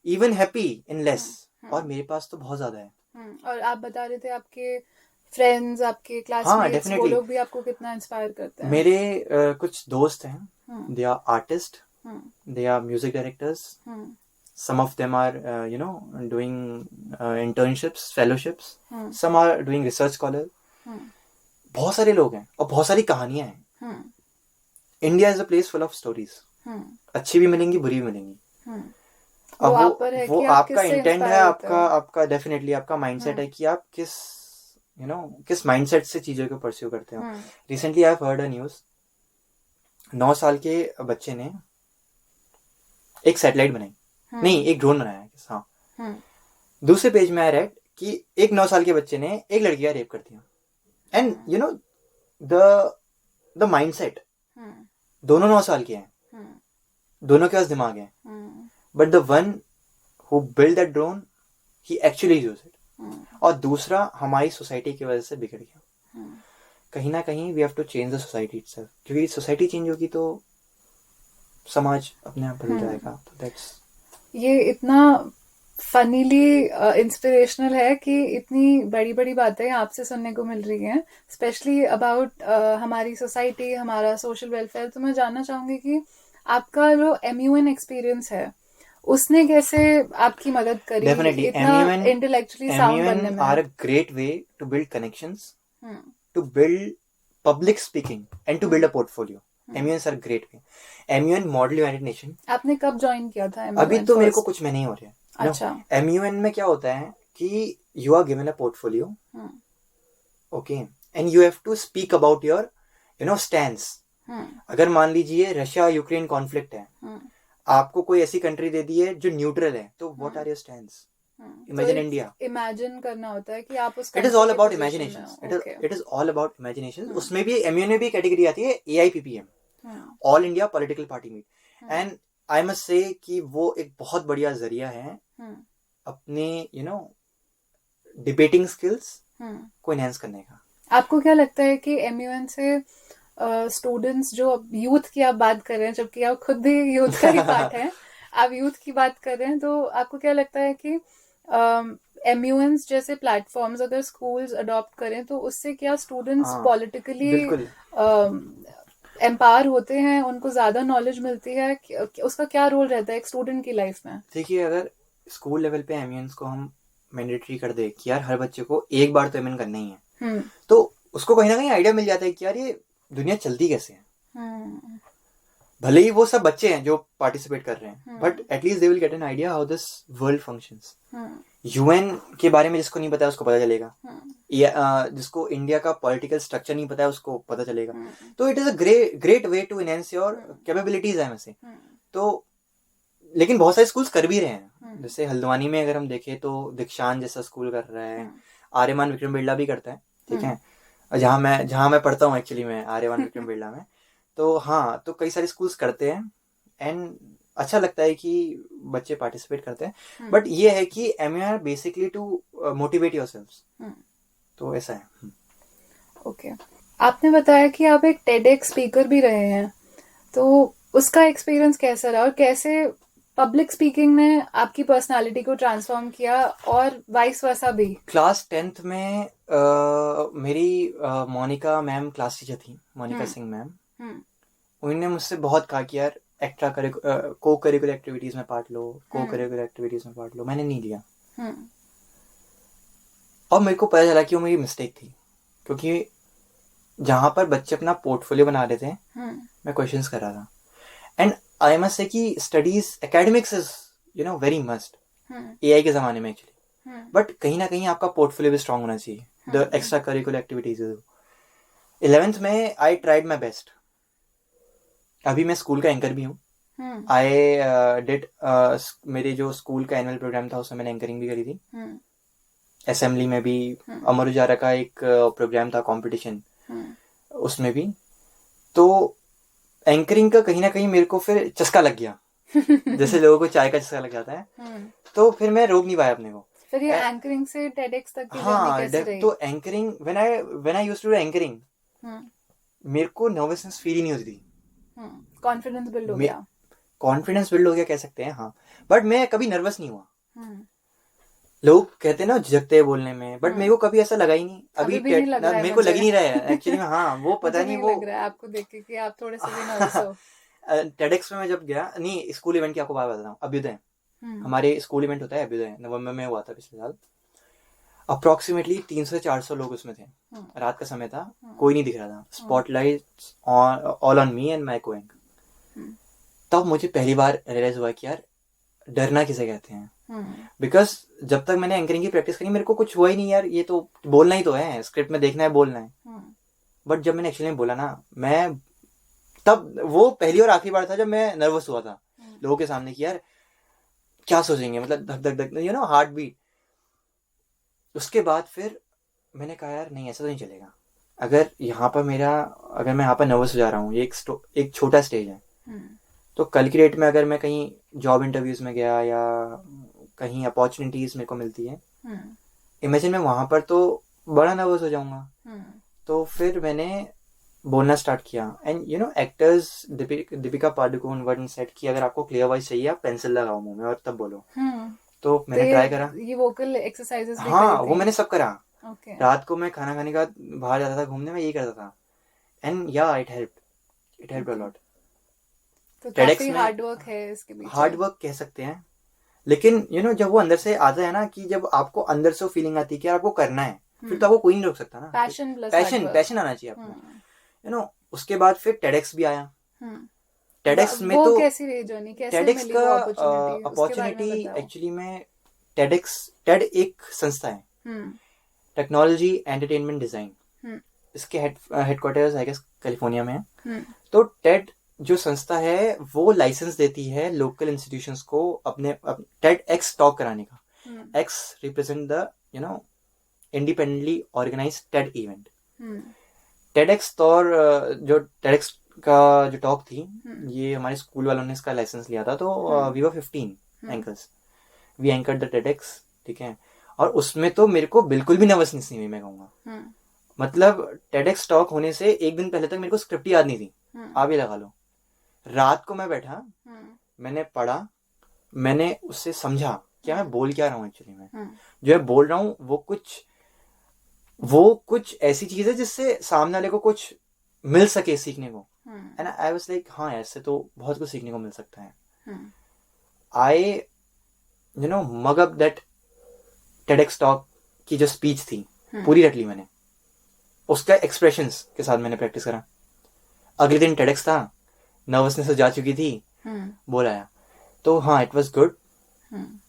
even happiness. और मेरे पास तो बहुत ज्यादा है. और आप बता रहे थे आपके फ्रेंड्स, आपके क्लासमेट्स, वो लोग भी आपको कितना इंस्पायर करते हैं. मेरे कुछ दोस्त हैं, they are artist, they are music directors, some of them are doing internships, fellowships, some are doing research scholar. बहुत सारे लोग हैं और बहुत सारी कहानियां हैं. India is a place full of stories. अच्छी भी मिलेंगी, बुरी भी मिलेंगी. अब वो आपका इंटेंट है, आपका डेफिनेटली आपका माइंडसेट है कि आप किस माइंडसेट से चीजों को परस्यू करते हो. Recently I have heard a news. 9 साल के बच्चे ने एक सैटेलाइट बनाई, नहीं एक ड्रोन बनाया. हाँ. दूसरे पेज में आई रेड कि एक 9 साल के बच्चे ने एक लड़की का रेप कर दिया. And you know the mindset, दोनों 9 साल के हैं, दोनों के पास दिमाग है, but the one who build that drone he actually use it, और दूसरा हमारी सोसाइटी की वजह से बिगड़ गया. कहीं ना कहीं we have to change the society itself, क्योंकि सोसाइटी चेंज होगी तो समाज अपने आप बदल जाएगा. तो दैट्स, ये इतना फनीली इंस्पिरेशनल है कि इतनी बड़ी बड़ी बातें आपसे सुनने को मिल रही हैं, स्पेशली अबाउट हमारी सोसाइटी, हमारा सोशल वेलफेयर. तो मैं जानना चाहूंगी कि आपका जो MUN एक्सपीरियंस है उसने कैसे आपकी मदद करी. डेफिनेटली इंटेलेक्चुअली साउंड बनने में. Are a great way to build connections, to build public speaking and to build a portfolio. MUNs are great way. MUN model united nation. आपने कब ज्वाइन किया था MUN? अभी तो मेरे को कुछ महीने ही हो रहे हैं. अच्छा. MUN में क्या होता है कि you are given a portfolio, okay, and you have to speak about your stands. अगर मान लीजिए रशिया यूक्रेन कॉन्फ्लिक्ट है, आपको कोई ऐसी कंट्री दे दी है जो न्यूट्रल है, तो what are your stands? Imagine India. Imagine करना होता है कि आप उस. It is all about imagination. It is all about imagination. उसमें भी MUN में भी कैटेगरी आती है AIPPM, all India political party meet. And I must say कि वो एक बहुत बढ़िया जरिया है अपने डिबेटिंग स्किल्स को एनहांस करने का. आपको क्या लगता है कि MUN से स्टूडेंट्स जो यूथ की आप बात कर रहे हैं, जबकि आप खुद भी यूथ का ही पार्ट है, आप यूथ की बात कर रहे हैं, तो आपको क्या लगता है कि MUNs जैसे प्लेटफॉर्म्स अगर स्कूल्स अडॉप्ट करें तो उससे क्या स्टूडेंट्स हाँ पॉलिटिकली बिल्कुल। एम्पावर होते हैं, उनको ज्यादा नॉलेज मिलती है? उसका क्या रोल रहता है एक स्टूडेंट की लाइफ में? देखिए, अगर स्कूल लेवल पे एमयूएंस को हम मैंडेटरी कर दे कि यार हर बच्चे को एक बार तो एमएन करना ही है, हम्म तो उसको कहीं ना कहीं आइडिया मिल जाता है कि यार ये दुनिया चलती कैसे है। हम्म भले ही वो सब बच्चे हैं जो पार्टिसिपेट कर रहे हैं, but hmm at least they will get an idea how this world functions. Hmm UN के बारे में जिसको नहीं पता है उसको पता चलेगा, हम्म या जिसको इंडिया का पॉलिटिकल स्ट्रक्चर नहीं पता है उसको पता चलेगा। हम्म तो it is a great way to enhance your capabilities है वैसे तो। लेकिन बहुत सारे स्कूल्स कर भी रहे हैं, जैसे हल्द्वानी में अगर हम देखें तो दीक्षांत जैसा स्कूल कर रहा है, आर्यमान विक्रम बिरला भी करता है, ठीक है। जहाँ मैं पढ़ता हूँ एक्चुअली मैं आर्यमान विक्रम बिरला में, तो हाँ, तो कई सारे स्कूल्स करते हैं एंड अच्छा लगता है कि बच्चे पार्टिसिपेट करते हैं। बट ये है कि एमयूआर बेसिकली टू मोटिवेट योरसेल्व्स, तो ऐसा है। ओके, आपने बताया कि आप एक टेडेक्स स्पीकर भी रहे हैं, तो उसका एक्सपीरियंस कैसा रहा और कैसे पब्लिक स्पीकिंग ने आपकी पर्सनालिटी को ट्रांसफॉर्म किया, और वाइस वर्सा भी? क्लास 10th में मेरी मोनिका मैम क्लास टीचर थी, मोनिका सिंह मैम। उन्होंने मुझसे बहुत कहा कि यार एक्स्ट्रा को करिकुलर एक्टिविटीज में पार्ट लो, को करिकुलर एक्टिविटीज में पार्ट लो। मैंने नहीं लिया, और मेरे को पता चला कि वो मेरी मिस्टेक थी, क्योंकि जहां पर बच्चे अपना पोर्टफोलियो बना रहे थे मैं क्वेश्चंस कर रहा था। एंड आई मस्ट से कि studies academics is very must AI के जमाने में एक्चुअली, बट कहीं ना कहीं आपका पोर्टफोलियो भी स्ट्रांग होना चाहिए, the extra curricular activities. 11th में आई ट्राइड माई बेस्ट। अभी मैं स्कूल का एंकर भी हूँ। आई डिड मेरे जो स्कूल का एनुअल प्रोग्राम था उसमें मैंने एंकरिंग भी करी थी। असेंबली में भी अमर उजाला का एक प्रोग्राम था कंपटीशन, उसमें भी। तो एंकरिंग का कहीं ना कहीं मेरे को फिर चस्का लग गया जैसे लोगों को चाय का चस्का लग जाता है, तो फिर मैं रोक नहीं पाया अपने को। फिर ये एंकरिंग से टेडेक्स तक की जर्नी हाँ, कैसे रही? तो anchoring when I used to do anchoring, मेरे को नर्वसनेस फील ही नहीं होती थी। कॉन्फिडेंस बिल्ड हो गया? कॉन्फिडेंस बिल्ड हो गया कह सकते हैं, हाँ। बट मैं कभी नर्वस नहीं हुआ। लोग कहते हैं ना झिझकते हैं बोलने में, बट मेरे को कभी ऐसा लगा ही नहीं। अभी भी नहीं लग रहा है मेरे को लग ही नहीं रहा है एक्चुअली में। हाँ, वो पता नहीं, वो लग रहा है आपको देख के कि आप थोड़े से भी नर्वस हो। टेडेक्स में मैं जब गया, नहीं स्कूल इवेंट की आपको बात बताता हूँ। अभ्युदय, हमारे स्कूल इवेंट होता है अभ्युदय, नवंबर में हुआ था पिछले साल। अप्रोक्सीमेटली 300 से 400 लोग उसमें थे। रात का समय था, कोई नहीं दिख रहा था, spotlight all on me and my कोएंक। तब मुझे पहली बार रियलाइज हुआ कि यार डरना किसे कहते हैं। बिकॉज जब तक मैंने एंकरिंग की प्रैक्टिस करी मेरे को कुछ हुआ ही नहीं यार, ये तो बोलना ही तो है, स्क्रिप्ट में देखना है, बोलना है। बट जब मैंने एक्चुअली बोला ना, मैं तब वो पहली और आखिरी बार था जब मैं नर्वस हुआ था लोगों के सामने कि यार क्या सोचेंगे, मतलब धक धक धक हार्ट बीट। उसके बाद फिर मैंने कहा यार नहीं, ऐसा तो नहीं चलेगा। अगर मैं यहाँ पर नर्वस हो जा रहा हूँ, ये एक छोटा स्टेज है, तो कल की डेट में अगर मैं कहीं जॉब इंटरव्यूज में गया या कहीं अपॉर्चुनिटीज मेरे को मिलती है, इमेजिन मैं वहां पर तो बड़ा नर्वस हो जाऊंगा। तो फिर मैंने बोलना स्टार्ट किया। And actors Deepika Padukone one set कि अगर आपको क्लियर वॉइस चाहिए आप पेंसिल लगाओ मुंह में और तब बोलो। तो मैंने ट्राई करा, ये वोकल एक्सरसाइजेस भी हाँ वो मैंने सब करा। रात को मैं खाना खाने का बाहर जाता था घूमने में, यही करता था। एंड या इट हेल्प्ड अ लॉट। तो काफी हार्ड वर्क है इसके पीछे। हार्ड वर्क कह सकते हैं, लेकिन जब वो अंदर से आता है ना, कि जब आपको अंदर से फीलिंग आती है कि आपको करना है, फिर तो आपको कोई नहीं रोक सकता ना। पैशन आना चाहिए आपको। उसके बाद फिर टेडेक्स भी आया। टेडेक्स में तो कैसी रही जर्नी, कैसे टेडेक्स मिली का वो अपॉर्चुनिटी एक्चुअली में, टेड एक संस्था है, टेक्नोलॉजी एंटरटेनमेंट डिजाइन। इसके हेडक्वार्टर्स आई गेस कैलिफोर्निया में है। तो टेड जो संस्था है वो लाइसेंस देती है लोकल इंस्टीट्यूशंस को अपने टेड एक्स टॉक कराने का। X represent the independently organize TED event. TEDx जो टेडेक्स का जो टॉक थी, ये हमारे स्कूल वालों ने इसका लाइसेंस लिया था। तो we were 15 anchors, we anchored the TEDx, ठीक है। और उसमें तो मेरे को बिल्कुल भी नर्वसनेस नहीं हुई, मैं कहूँगा। मतलब टेडेक्स टॉक होने से एक दिन पहले तक मेरे को स्क्रिप्ट याद नहीं थी, आप ये लगा लो। रात को मैं बैठा, मैंने पढ़ा, मैंने उससे समझा क्या मैं बोल क्या रहा हूँ एक्चुअली में, जो मैं बोल रहा हूँ वो कुछ ऐसी चीज है जिससे सामने वाले को कुछ मिल सके सीखने को। एंड आई वाज लाइक हाँ ऐसे तो बहुत कुछ सीखने को मिल सकता है। I mug up that TEDx talk की जो स्पीच थी पूरी रट ली मैंने, उसका एक्सप्रेशंस के साथ मैंने प्रैक्टिस करा। अगले दिन टेडेक्स था, नर्वसनेस जा चुकी थी, बोल आया। तो हाँ इट वाज गुड।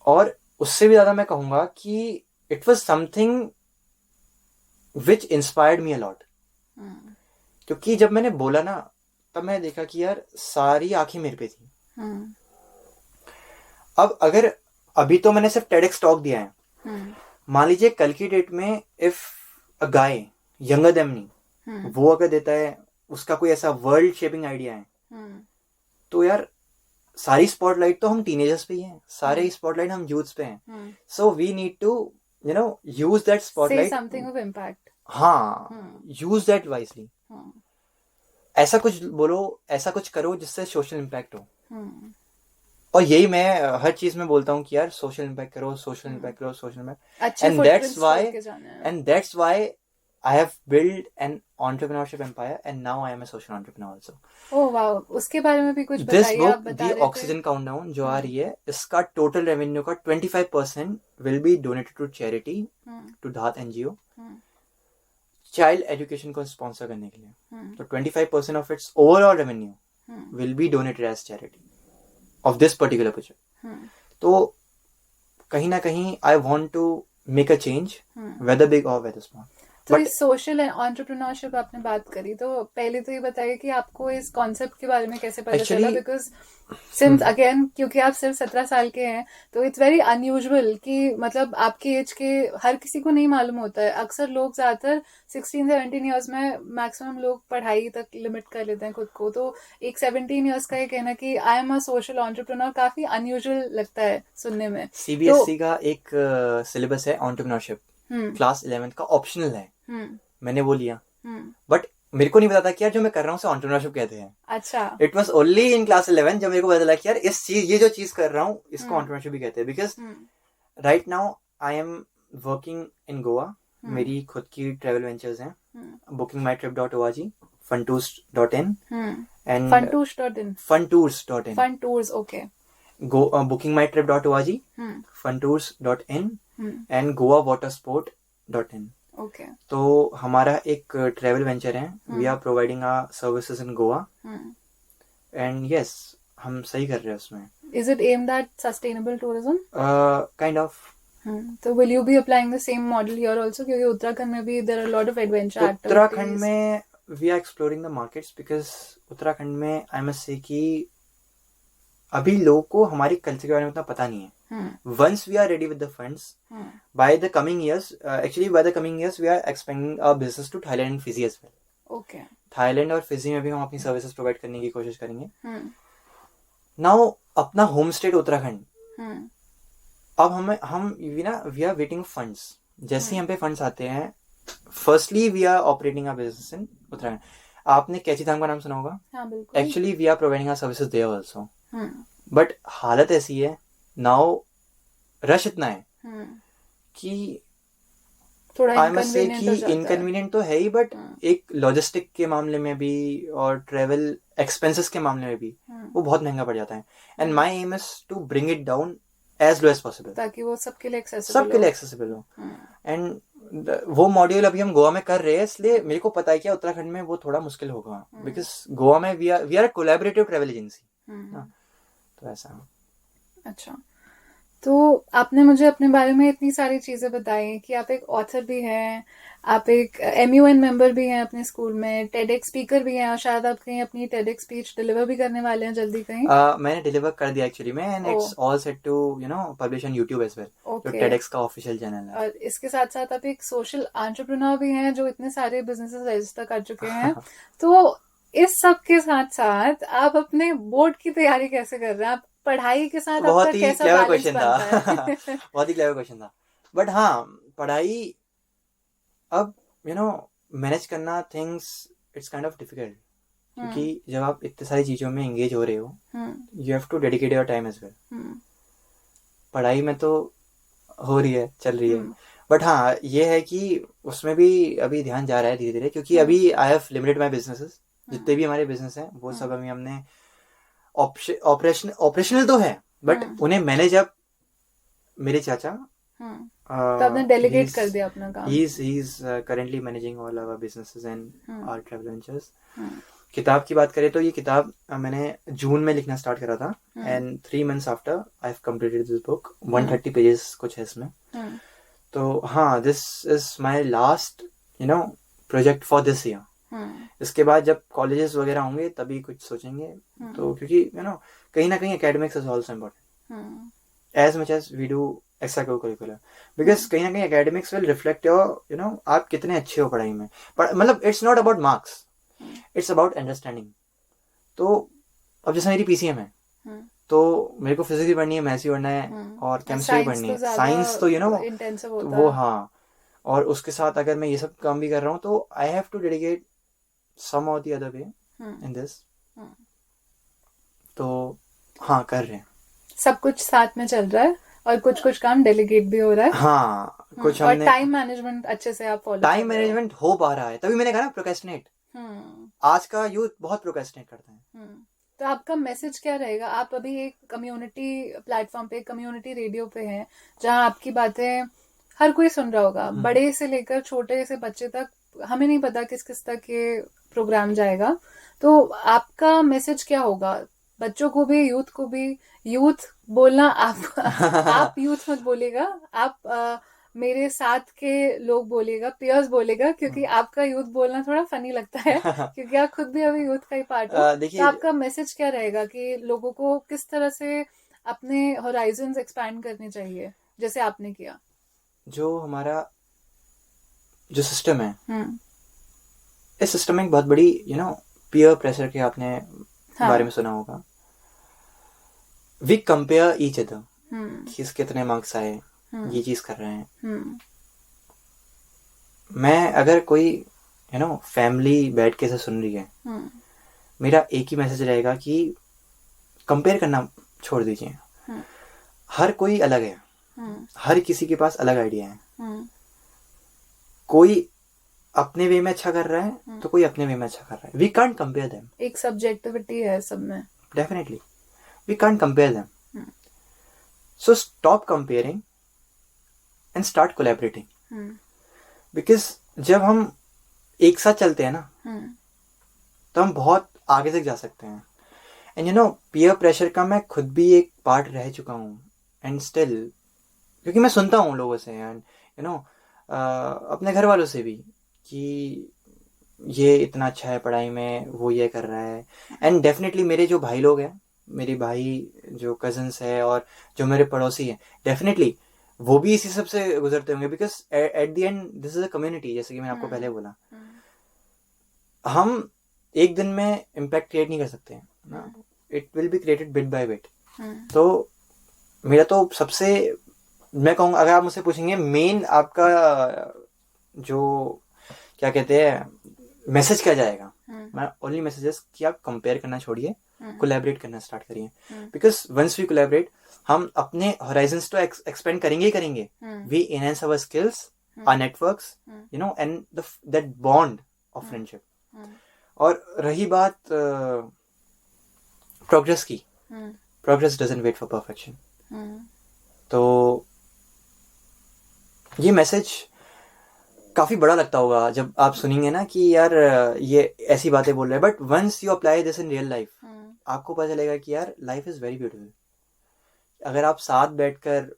और उससे भी ज्यादा मैं कहूंगा कि it was something which inspired me a lot, क्योंकि जब मैंने बोला ना तब मैंने देखा कि यार सारी आंखें मेरे पे थी। अब अगर अभी तो मैंने सिर्फ टेडेक्स टॉक दिया है, मान लीजिए कल की डेट में if a guy younger than me वो अगर देता है, उसका कोई ऐसा वर्ल्ड शेपिंग आइडिया है, तो यार सारी स्पॉटलाइट तो हम टीनेजर्स पे ही हैं, सारे स्पॉटलाइट हम यूथ्स पे हैं। So we need to use that spotlight, something of impact. हाँ यूज दैट वाइजली। ऐसा कुछ बोलो, ऐसा कुछ करो जिससे सोशल इम्पैक्ट हो। और यही मैं हर चीज में बोलता हूँ कि यार सोशल इम्पैक्ट करो, सोशल इम्पैक्ट करो, social impact. And that's why I have built an entrepreneurship empire and now I am a social entrepreneur also. Oh wow, उसके बारे में भी कुछ बताइए। This book, The Oxygen Countdown, जो आ रही है, इसका टोटल रेवेन्यू का 25% will be donated to charity, to धात NGO, child education को स्पॉन्सर करने के लिए। तो 25% of its overall revenue will be donated as charity of this particular project. तो कहीं ना कहीं I want to make a change, whether big or whether small. तो इस सोशल एंटरप्रेन्योरशिप आपने बात करी, तो पहले तो ये बताइए कि आपको इस कॉन्सेप्ट के बारे में कैसे पता चला? बिकॉज सिंस अगेन क्योंकि आप सिर्फ 17 साल के हैं, तो इट्स वेरी अनयूजुअल कि मतलब आपकी एज के हर किसी को नहीं मालूम होता है। अक्सर लोग ज्यादातर 16-17 ईयर्स में मैक्सिमम लोग पढ़ाई तक लिमिट कर लेते हैं खुद को। तो एक 17 ईयर्स का ये कहना कि I am a social entrepreneur काफी अनयूजुअल लगता है सुनने में। CBSE का एक सिलेबस है एंटरप्रेन्योरशिप, क्लास 11 का ऑप्शनल है, मैंने वो लिया। बट मेरे को नहीं पता था कि यार जो मैं कर रहा हूँ उसे एंटरप्रेन्योरशिप कहते हैं। अच्छा। It was only in class 11 जब मेरे को पता चला कि यार ये जो चीज कर रहा हूँ इसको एंटरप्रेन्योरशिप भी कहते हैं। Because right now I am working in Goa, मेरी खुद की ट्रेवल वेंचर्स हैं, bookingmytrip.org, funtours.in and funtours.in funtours, okay, bookingmytrip.org, funtours.in and goawatersport.in. okay. तो हमारा एक ट्रेवल वेंचर है, we are providing our services in Goa and yes हम सही कर रहे हैं उसमें। Is it aimed at sustainable tourism? Kind of. तो will you be applying the same model here also? क्योंकि उत्तराखंड में भी there are a lot of adventure activities. Uttarakhand में we are exploring the markets because Uttarakhand में I must say कि अभी लोगों को हमारी कल्चर के बारे में उतना पता नहीं है। Once we are ready with the funds, by the coming years, we are expanding our business to Thailand and Fiji as well. Okay. Thailand और फिजी में भी हम अपनी सर्विसेज प्रोवाइड करने की कोशिश करेंगे। नाउ अपना होम स्टेट उत्तराखंड, अब वी आर वेटिंग फंड्स। जैसे ही हम पे फंड्स आते हैं, firstly we are operating our business in Uttarakhand. आपने कैची धाम का नाम सुना होगा? हाँ, बिल्कुल। Actually we are providing our services there also, but हालत ऐसी है नाउ, रश इतना है कि आई मस्ट से कि इनकन्वीनियंट तो है ही, बट एक लॉजिस्टिक के मामले में भी और ट्रेवल एक्सपेंसेस के मामले में भी वो बहुत महंगा पड़ जाता है। And my aim is to bring it down as low as possible, ताकि वो सबके लिए एक्सेसिबल हो। एंड वो मॉड्यूल अभी हम गोवा में कर रहे हैं, इसलिए मेरे को पता है कि उत्तराखंड में वो थोड़ा मुश्किल होगा, बिकॉज गोवा में we are a collaborative travel agency. तो ऐसा। अच्छा, तो आपने मुझे अपने बारे में इतनी सारी चीजें बताई कि आप एक ऑथर भी हैं, आप एक MUN मेंबर भी हैं अपने स्कूल में, टेडेक्स स्पीकर भी हैं, और शायद आप कहीं अपनी टेडेक्स स्पीच डिलीवर भी करने वाले हैं जल्दी कहीं। मैंने डिलीवर कर दिया एक्चुअली में, and it's all set to publish on YouTube as well, जो टेडेक्स का ऑफिशियल चैनल है। और इसके साथ साथ आप एक सोशल एंटरप्रेन्योर भी हैं जो इतने सारे बिजनेसेस रजिस्टर कर चुके हैं। तो इस सब के साथ साथ आप अपने बोर्ड की तैयारी कैसे कर रहे हैं? आप पढ़ाई के साथ बहुत ही क्लेवर क्वेश्चन था बहुत ही क्लेवर क्वेश्चन था। बट हाँ, पढ़ाई अब मैनेज करना things it's kind of difficult, क्योंकि जब आप इतनी सारी चीजों में एंगेज हो रहे हो, you have to dedicate your time as well. पढ़ाई में तो हो रही है, चल रही है, हम्म बट हाँ ये है कि उसमें भी अभी ध्यान जा रहा है धीरे धीरे, क्योंकि हम्म अभी I have limited my businesses. जितने हम्म भी हमारे बिजनेस हैं वो सब हम्म अभी हमने ऑपरेशनल तो है, बट हम्म उन्हें मैनेज अब मेरे चाचा, हम्म। तो आपने डेलीगेट he's कर दिया अपना काम। he's currently managing all our businesses and hmm our travel ventures. हम्म किताब की बात करें तो ये किताब मैंने जून में लिखना स्टार्ट करा था, hmm and 3 months after I have completed this book. Hmm 130 pages कुछ है इसमें। हम्म तो हाँ, this is my last project for this year. Hmm इसके बाद जब कॉलेजेस वगैरह होंगे तभी कुछ सोचेंगे। तो क्योंकि कहीं ना कहीं academics is also important as much as we do extracurricular, because कहीं ना कहीं एकेडमिक्स विल रिफ्लेक्ट योर आप कितने अच्छे हो पढ़ाई में। पर मतलब it's not about marks, it's about understanding. तो अब जैसे मेरी पीसीएम है, तो मेरे को फिजिक्स भी पढ़नी है, मैथ्स भी पढ़ना है, और केमिस्ट्री भी साइंस पढ़नी तो है, ज्यादा साइंस तो इंटेंसिव तो होता वो है। हाँ। और उसके साथ अगर मैं ये सब काम भी कर रहा हूँ तो आई हैव टू डेडिकेट सम और the other way in this. तो हाँ, कर रहे हैं। सब कुछ साथ में चल रहा है और कुछ कुछ काम डेलीगेट भी हो रहा है। हाँ, कुछ और हमने टाइम मैनेजमेंट अच्छे से आप फॉलो कर टाइम रहे हो। मैनेजमेंट हो पा रहा है, तभी मैंने कहा ना प्रोक्रेस्टिनेट। हम्म आज का यूथ बहुत प्रोक्रेस्टिनेट करता है। तो आपका मैसेज क्या रहेगा? आप अभी एक कम्युनिटी प्लेटफॉर्म पे, कम्युनिटी रेडियो पे हैं, जहां आपकी बातें हर कोई सुन रहा होगा, बड़े से लेकर छोटे से बच्चे तक। हमें नहीं पता किस किस तक ये प्रोग्राम जाएगा, तो आपका मैसेज क्या होगा बच्चों को भी, यूथ को भी? यूथ बोलना आप यूथ मत बोलेगा, आप मेरे साथ के लोग बोलेगा, पियर्स बोलेगा, क्योंकि आपका यूथ बोलना थोड़ा फनी लगता है क्योंकि आप खुद भी अभी यूथ का ही पार्ट हो। तो देखिए, आपका मैसेज क्या रहेगा कि लोगों को किस तरह से अपने होराइजन्स एक्सपैंड करने चाहिए, जैसे आपने किया? जो हमारा जो सिस्टम है, हम्म इस सिस्टम में एक बहुत बड़ी पीयर प्रेशर के आपने हाँ बारे में सुना होगा। वी कंपेयर ईच अदर, हम्म किसके कितने मार्क्स आए, ये चीज कर रहे हैं। हम्म मैं अगर कोई फैमिली बैठ के से सुन रही है, हम्म मेरा एक ही मैसेज रहेगा कि कंपेयर करना छोड़ दीजिए। हर कोई अलग है, हर किसी के पास अलग आइडिया है। कोई अपने वे में अच्छा कर रहा है तो कोई अपने वे में अच्छा कर रहा है। We can't compare them. एक सब्जेक्टिविटी है सब में। Definitely we can't compare them. So stop comparing and start collaborating. Because जब हम एक साथ चलते हैं ना, तो हम बहुत आगे तक जा सकते हैं। एंड पीयर प्रेशर का मैं खुद भी एक पार्ट रह चुका हूँ, एंड स्टिल, क्योंकि मैं सुनता हूँ लोगों से, एंड अपने घर वालों से भी, कि ये इतना अच्छा है पढ़ाई में, वो ये कर रहा है। एंड डेफिनेटली मेरे जो भाई लोग हैं, मेरे भाई जो कजन्स है और जो मेरे पड़ोसी हैं, डेफिनेटली वो भी इसी सब से गुजरते होंगे। Because at the end this is a community, जैसे कि मैंने आपको पहले बोला। हम एक दिन में इम्पैक्ट क्रिएट नहीं कर सकते हैं ना, it will be created bit by bit. तो मेरा तो सबसे, मैं कहूँगा, अगर आप मुझसे पूछेंगे मेन आपका जो क्या कहते हैं मैसेज क्या जाएगा, मैं ओनली मैसेजेस कि आप कंपेयर करना छोड़िए, कोलैबोरेट करना स्टार्ट करिए। बिकॉज वंस वी कोलैबोरेट, हम अपने होराइजन्स तो एक्सपेंड करेंगे ही करेंगे। We enhance our skills, our networks, and that bond of friendship. और रही बात प्रोग्रेस की, progress doesn't wait for perfection. तो ये मैसेज काफी बड़ा लगता होगा जब आप सुनेंगे ना कि यार ये ऐसी बातें बोल रहे हैं, but once you apply this in real life, आपको पता चलेगा कि यार लाइफ इज वेरी ब्यूटीफुल। अगर आप साथ बैठकर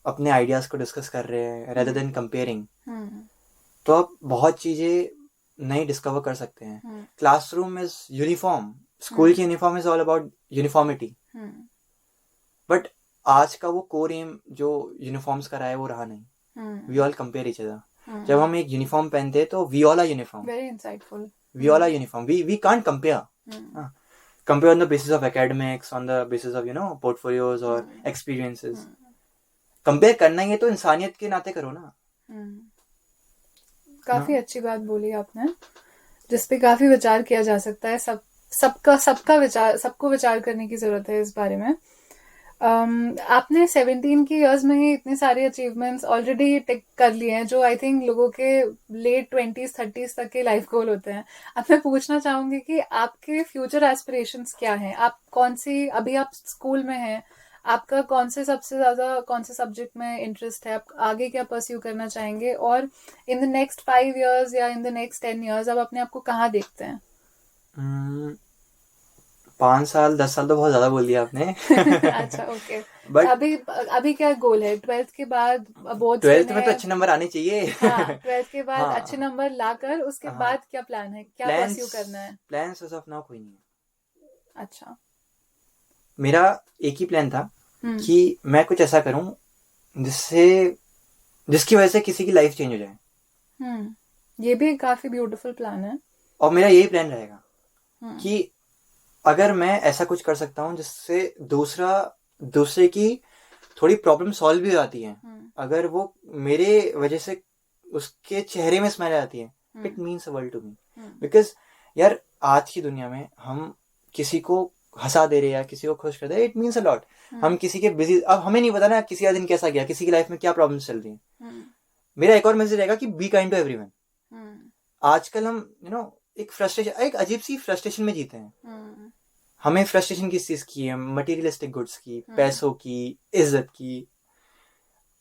अपने आइडियाज को डिस्कस कर रहे हैं रेदर देन कंपेयरिंग, तो आप बहुत चीजें नई डिस्कवर कर सकते हैं। क्लासरूम इज यूनिफॉर्म, स्कूल की uniform is all about uniformity, but आज का वो कोर एम जो यूनिफॉर्म्स का रहा है वो रहा नहीं। We all compare each other. जब हम एक यूनिफॉर्म पहनते हैं तो we all are uniform, very insightful. We all are uniform, we can't compare on the basis of academics, on the basis of portfolios or experiences. Compare करना ही है तो इंसानियत के नाते करो ना। काफी अच्छी बात बोली आपने, जिसपे काफी विचार किया जा सकता है। सबका विचार, सबको विचार करने की जरूरत है इस बारे में। आपने 17 की इयर्स में ही इतने सारे अचीवमेंट्स ऑलरेडी टिक कर लिए हैं, जो आई थिंक लोगों के लेट 20s 30s तक के लाइफ गोल होते हैं. अब मैं पूछना चाहूंगी कि आपके फ्यूचर एस्पिरेशंस क्या हैं? आप कौन सी, अभी आप स्कूल में हैं, आपका कौन से सबसे ज्यादा कौन से सब्जेक्ट में इंटरेस्ट है, आप आगे क्या परस्यू करना चाहेंगे, और इन द नेक्स्ट 5 years या इन द नेक्स्ट 10 years आप अपने आप को कहाँ देखते हैं? 5 साल 10 साल तो बहुत ज्यादा बोल दिया आपने. अच्छा, ओके. बट अभी अभी क्या गोल है? 12th के बाद बोर्ड्स 12th में है. तो अच्छे नंबर आने चाहिए. हाँ, 12th के बाद हाँ. अच्छे नंबर लाकर उसके हाँ. बाद क्या प्लान है, क्या प्लान्स परस्यू करना है? प्लान्स ऑफ नाउ कोई नहीं है. अच्छा. मेरा एक ही प्लान था हम्म. कि मैं कुछ ऐसा करूं जिसकी वजह से किसी की लाइफ चेंज हो जाए. ये भी काफी ब्यूटीफुल प्लान है. और मेरा यही प्लान रहेगा हम्म. कि अगर मैं ऐसा कुछ कर सकता हूँ जिससे दूसरे की थोड़ी प्रॉब्लम सॉल्व भी हो जाती है, अगर वो मेरे वजह से उसके चेहरे में स्माइल आती है, it means a world to me. Because यार आज की दुनिया में हम किसी को हंसा दे रहे हैं या किसी को खुश कर दे रहे, इट मीन्स अ लॉट. हम किसी के बिजी, अब हमें नहीं पता ना किसी का दिन कैसा गया, किसी की लाइफ में क्या प्रॉब्लम्स चल रही है. मेरा एक और मैसेज रहेगा कि बी काइंड टू एवरीवन. आजकल हम एक अजीब सी फ्रस्ट्रेशन में जीते हैं. हमें फ्रस्ट्रेशन किस चीज की है? मटेरियलिस्टिक गुड्स की, पैसों की, इज्जत की.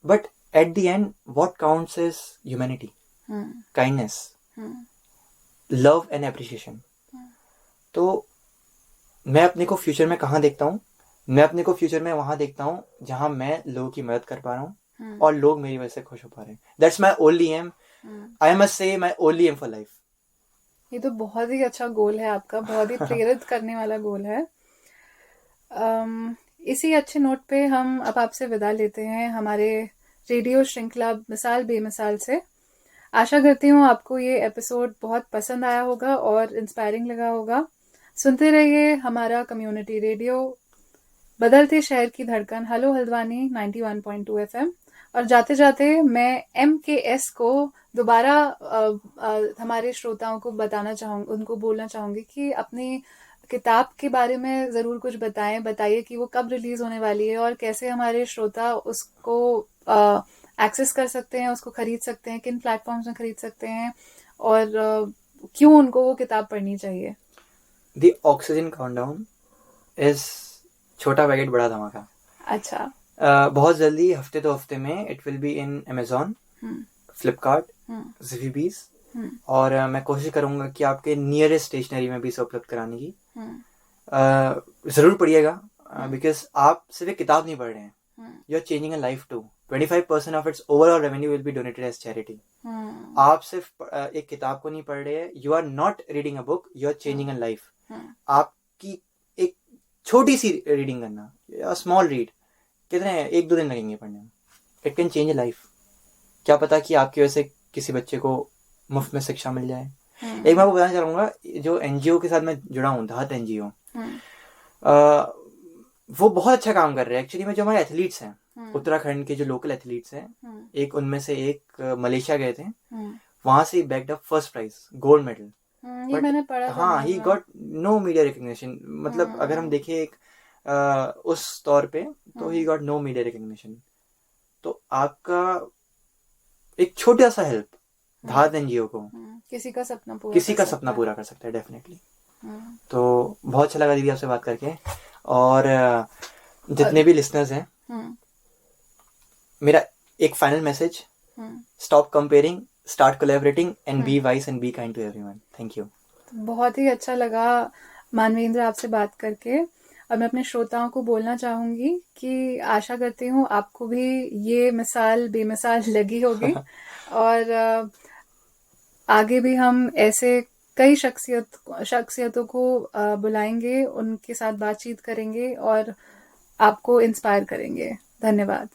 But at the end what counts is humanity, kindness, love and appreciation. तो मैं अपने को फ्यूचर में कहाँ देखता हूँ? मैं अपने को फ्यूचर में वहां देखता हूँ जहां मैं लोगों की मदद कर पा रहा हूँ और लोग मेरी वजह से खुश हो पा रहे हैं. That's my only aim. I must say my only aim for life. ये तो बहुत ही अच्छा गोल है आपका, बहुत ही प्रेरित करने वाला गोल है. इसी अच्छे नोट पे हम अब आपसे विदा लेते हैं हमारे रेडियो श्रृंखला मिसाल बेमिसाल से. आशा करती हूँ आपको ये एपिसोड बहुत पसंद आया होगा और इंस्पायरिंग लगा होगा. सुनते रहिए हमारा कम्युनिटी रेडियो, बदलते शहर की धड़कन, हेलो हल्द्वानी 91.2 FM. और जाते जाते मैं MKS को दोबारा हमारे श्रोताओं को उनको बोलना चाहूंगी कि अपनी किताब के बारे में जरूर कुछ बताइए कि वो कब रिलीज होने वाली है और कैसे हमारे श्रोता उसको एक्सेस कर सकते हैं, उसको खरीद सकते हैं, किन प्लेटफॉर्म्स में खरीद सकते हैं, और क्यों उनको वो किताब पढ़नी चाहिए. द ऑक्सीजन काउंटडाउन इज छोटा पैकेट बड़ा धमाका. अच्छा. बहुत जल्दी, हफ्ते 2 हफ्ते में it will be in Amazon, Flipkart, जिफीबीज, और मैं कोशिश करूंगा कि आपके नियरेस्ट स्टेशनरी में भी इसे उपलब्ध कराने की. जरूर पढ़िएगा, बिकॉज आप सिर्फ एक किताब नहीं पढ़ रहे हैं, you are changing a life too. 25% of its overall revenue will be donated as charity. आप सिर्फ एक किताब को नहीं पढ़ रहे हैं, you are not reading a book, you are changing a life. आपकी एक छोटी सी रीडिंग करना, स्मॉल रीड, कितने 1-2 दिन लगेंगे पढ़ने में, it can change a life. क्या पता कि आपकी वजह से किसी बच्चे को मुफ्त में शिक्षा मिल जाए. एक मैं आपको बताना चाहूंगा, जो एनजीओ के साथ मैं जुड़ा हूँ, धात एनजीओ, वो बहुत अच्छा काम कर रहे हैं. एक्चुअली में जो हमारे एथलीट्स हैं, उत्तराखंड के जो लोकल एथलीट्स हैं, उनमें से एक मलेशिया गए थे, वहां से bagged up first prize, gold medal. ये मैंने पढ़ा. हाँ, he got no media recognition. मतलब अगर हम देखें एक उस तौर पे, तो he got no media recognition. तो आपका एक छोटा सा हेल्प धात एनजीओ को किसी का सपना पूरा कर सकता है डेफिनेटली. तो बहुत अच्छा लगा दीदी आपसे बात करके. और जितने भी लिसनर्स हैं, मेरा एक final message, stop comparing, start collaborating and be wise and be kind to everyone. Thank you. बहुत ही अच्छा लगा मानवेंद्र आपसे बात करके. और मैं अपने श्रोताओं को बोलना चाहूंगी कि आशा करती हूँ आपको भी ये मिसाल बेमिसाल लगी होगी. और आगे भी हम ऐसे कई शख्सियतों को बुलाएंगे, उनके साथ बातचीत करेंगे और आपको इंस्पायर करेंगे. धन्यवाद.